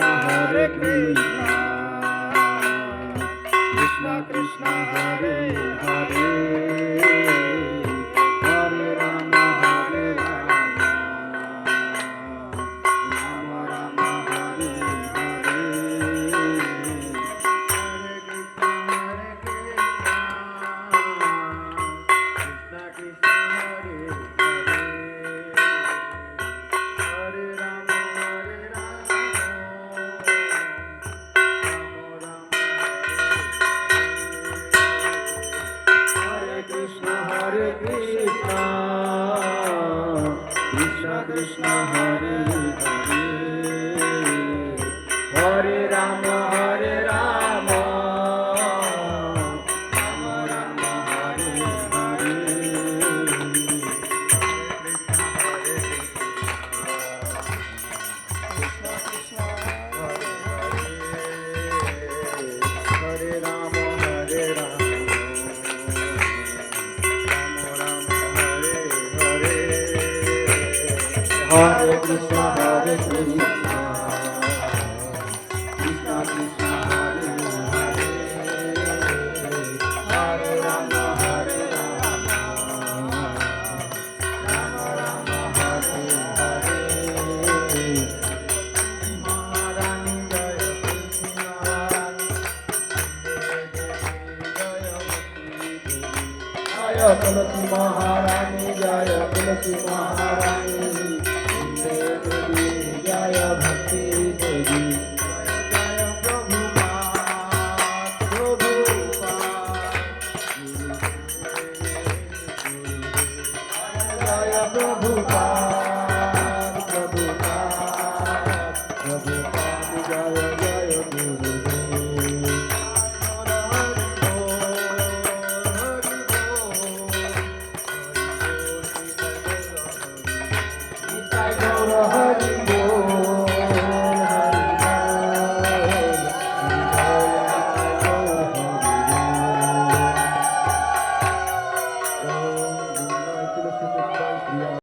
Hare Krishna, Krishna Krishna Hare Hare, Hare Rama Hare Rama, Rama Rama Hare Hare, Hare Krishna, Krishna Krishna Hare Hare, Hare Rama Hare Rama, Rama Rama Hare Hare, Krishna Krishna Hare Hare, Hare Rama Hare Rama. Hare Krishna, Hare Krishna, Krishna Krishna, Hare Hare, Hare Rama, Hare Rama, Rama Rama, Hare Hare. Maharani Jaya, Tulsi Maharani, Jaya Tulsi Maharani, Jaya Tulsi Maharani. Jaya Bhakti Devi, Jaya Prabhupada, Jaya Prabhupada, Prabhupada, Jaya Jaya Gurudev. Hare